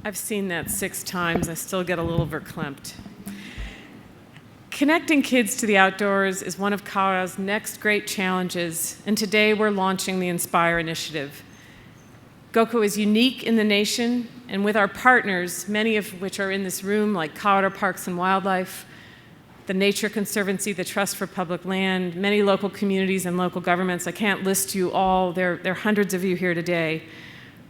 I've seen that 6 times. I still get a little verklempt. Connecting kids to the outdoors is one of Colorado's next great challenges, and today we're launching the Inspire initiative. GOCO is unique in the nation, and with our partners, many of which are in this room, like Colorado Parks and Wildlife, the Nature Conservancy, the Trust for Public Land, many local communities and local governments. I can't list you all. There are hundreds of you here today.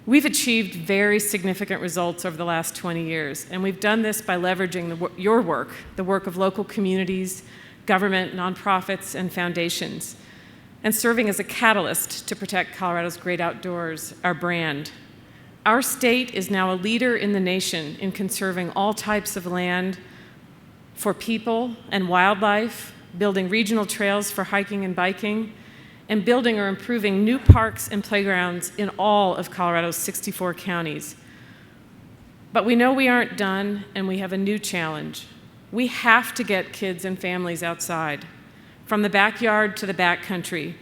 We've achieved very significant results over the last 20 years, and we've done this by leveraging your work, the work of local communities, government, nonprofits, and foundations, and serving as a catalyst to protect Colorado's great outdoors, our brand. Our state is now a leader in the nation in conserving all types of land for people and wildlife, building regional trails for hiking and biking, and building or improving new parks and playgrounds in all of Colorado's 64 counties. But we know we aren't done, and we have a new challenge. We have to get kids and families outside, from the backyard to the backcountry,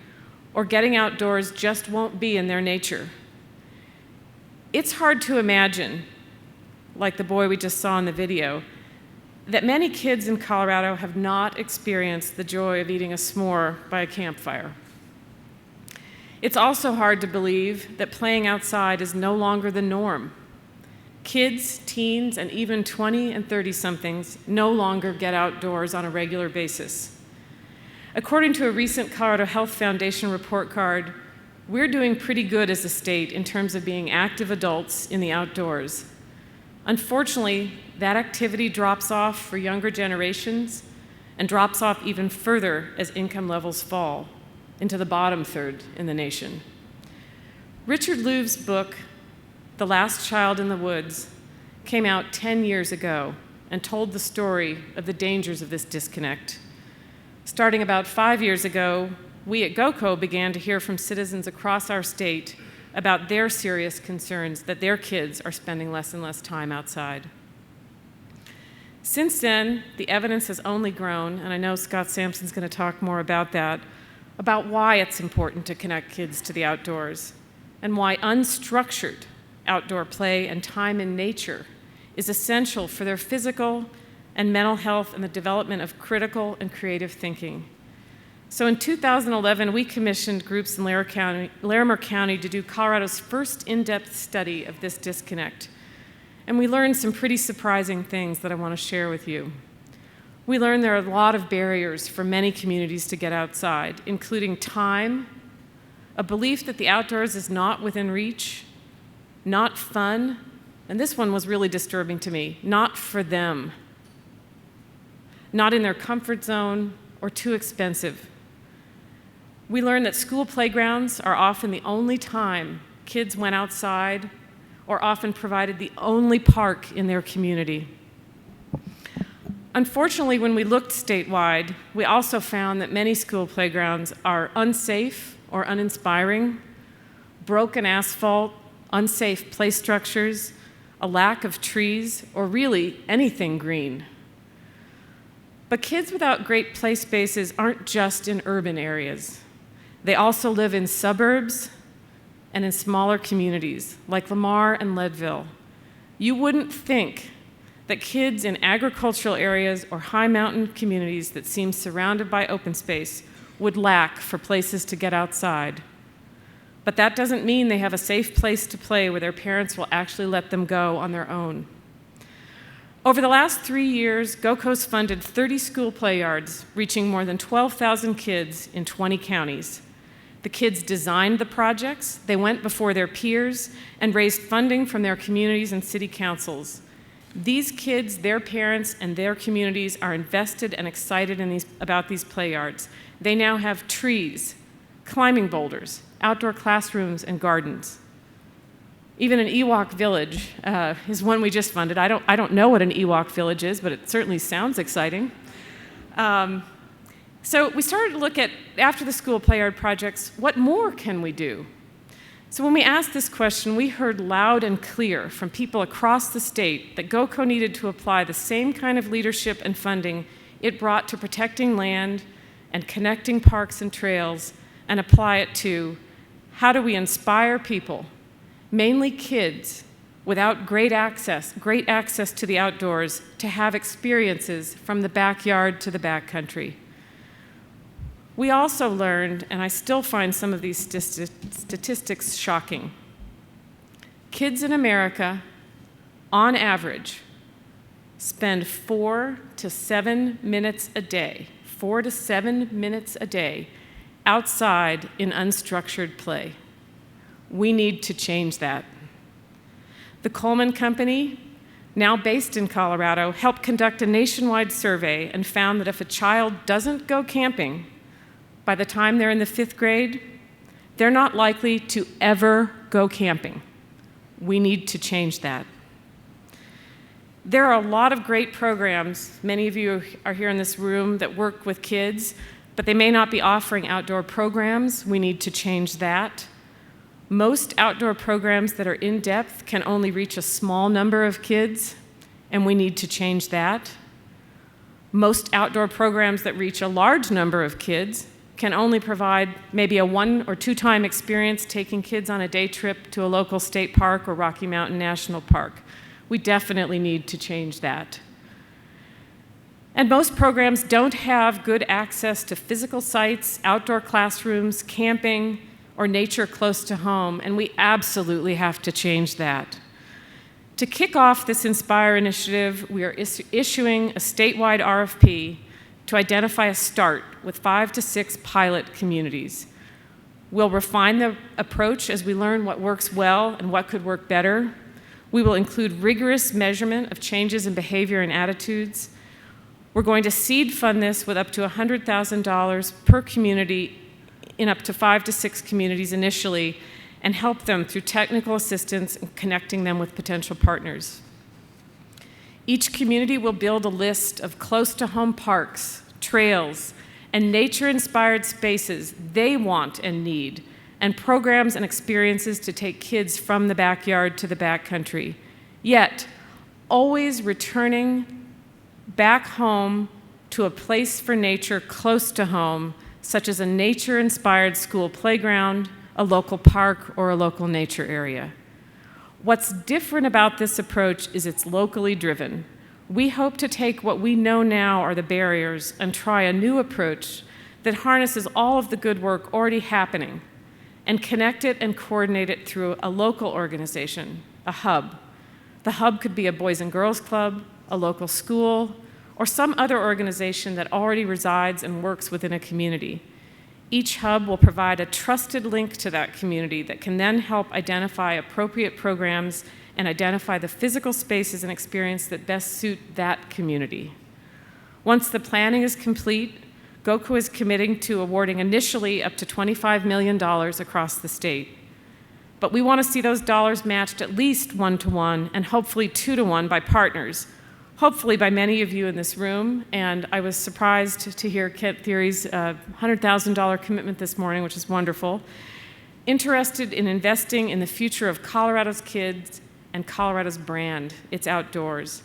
or getting outdoors just won't be in their nature. It's hard to imagine, like the boy we just saw in the video, that many kids in Colorado have not experienced the joy of eating a s'more by a campfire. It's also hard to believe that playing outside is no longer the norm. Kids, teens, and even 20 and 30-somethings no longer get outdoors on a regular basis. According to a recent Colorado Health Foundation report card, we're doing pretty good as a state in terms of being active adults in the outdoors. Unfortunately, that activity drops off for younger generations and drops off even further as income levels fall into the bottom third in the nation. Richard Louve's book, The Last Child in the Woods, came out 10 years ago and told the story of the dangers of this disconnect. Starting about 5 years ago, we at GOCO began to hear from citizens across our state about their serious concerns that their kids are spending less and less time outside. Since then, the evidence has only grown, and I know Scott Sampson's going to talk more about that, about why it's important to connect kids to the outdoors, and why unstructured outdoor play and time in nature is essential for their physical and mental health and the development of critical and creative thinking. So in 2011, we commissioned groups in Larimer County to do Colorado's first in-depth study of this disconnect. And we learned some pretty surprising things that I want to share with you. We learned there are a lot of barriers for many communities to get outside, including time, a belief that the outdoors is not within reach, not fun, and this one was really disturbing to me, not for them, not in their comfort zone, or too expensive. We learned that school playgrounds are often the only time kids went outside, or often provided the only park in their community. Unfortunately, when we looked statewide, we also found that many school playgrounds are unsafe or uninspiring, broken asphalt, unsafe play structures, a lack of trees, or really anything green. But kids without great play spaces aren't just in urban areas. They also live in suburbs and in smaller communities like Lamar and Leadville. You wouldn't think that kids in agricultural areas or high mountain communities that seem surrounded by open space would lack for places to get outside. But that doesn't mean they have a safe place to play where their parents will actually let them go on their own. Over the last 3 years, GOCO's funded 30 school play yards, reaching more than 12,000 kids in 20 counties. The kids designed the projects, they went before their peers, and raised funding from their communities and city councils. These kids, their parents, and their communities are invested and excited about these play yards. They now have trees, climbing boulders, outdoor classrooms, and gardens. Even an Ewok village is one we just funded. I don't know what an Ewok village is, but it certainly sounds exciting. So we started to look at, after the school play yard projects, what more can we do? So when we asked this question, we heard loud and clear from people across the state that GOCO needed to apply the same kind of leadership and funding it brought to protecting land and connecting parks and trails, and apply it to how do we inspire people, mainly kids, without great access to the outdoors, to have experiences from the backyard to the backcountry. We also learned, and I still find some of these statistics shocking, kids in America, on average, spend 4 to 7 minutes a day, 4 to 7 minutes a day, outside in unstructured play. We need to change that. The Coleman Company, now based in Colorado, helped conduct a nationwide survey and found that if a child doesn't go camping by the time they're in the 5th grade, they're not likely to ever go camping. We need to change that. There are a lot of great programs, many of you are here in this room, that work with kids, but they may not be offering outdoor programs. We need to change that. Most outdoor programs that are in-depth can only reach a small number of kids, and we need to change that. Most outdoor programs that reach a large number of kids can only provide maybe a 1 or 2 time experience taking kids on a day trip to a local state park or Rocky Mountain National Park. We definitely need to change that. And most programs don't have good access to physical sites, outdoor classrooms, camping, or nature close to home, and we absolutely have to change that. To kick off this Inspire initiative, we are issuing a statewide RFP to identify a start with 5 to 6 pilot communities. We'll refine the approach as we learn what works well and what could work better. We will include rigorous measurement of changes in behavior and attitudes. We're going to seed fund this with up to $100,000 per community in up to 5 to 6 communities initially, and help them through technical assistance and connecting them with potential partners. Each community will build a list of close-to-home parks, trails, and nature-inspired spaces they want and need, and programs and experiences to take kids from the backyard to the backcountry, yet always returning back home to a place for nature close to home, such as a nature-inspired school playground, a local park, or a local nature area. What's different about this approach is it's locally driven. We hope to take what we know now are the barriers and try a new approach that harnesses all of the good work already happening and connect it and coordinate it through a local organization, a hub. The hub could be a Boys and Girls Club, a local school, or some other organization that already resides and works within a community. Each hub will provide a trusted link to that community that can then help identify appropriate programs and identify the physical spaces and experience that best suit that community. Once the planning is complete, GOCO is committing to awarding initially up to $25 million across the state. But we want to see those dollars matched at least 1-to-1 and hopefully 2-to-1 by partners, hopefully by many of you in this room. And I was surprised to hear Kent Thierry's $100,000 commitment this morning, which is wonderful. Interested in investing in the future of Colorado's kids and Colorado's brand, its outdoors.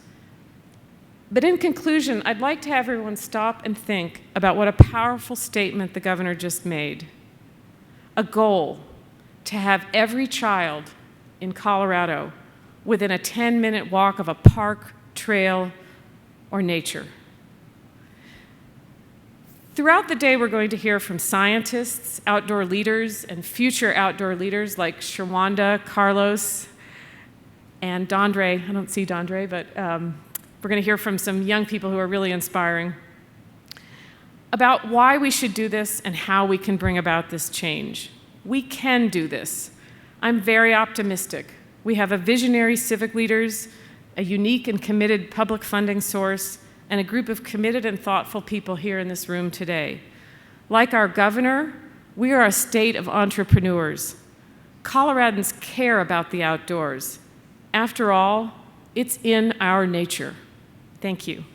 But in conclusion, I'd like to have everyone stop and think about what a powerful statement the governor just made. A goal to have every child in Colorado within a 10-minute walk of a park, trail, or nature. Throughout the day, we're going to hear from scientists, outdoor leaders, and future outdoor leaders like Shawanda, Carlos, and Dondre. I don't see Dondre, but we're going to hear from some young people who are really inspiring about why we should do this and how we can bring about this change. We can do this. I'm very optimistic. We have a visionary civic leaders, a unique and committed public funding source, and a group of committed and thoughtful people here in this room today. Like our governor, we are a state of entrepreneurs. Coloradans care about the outdoors. After all, it's in our nature. Thank you.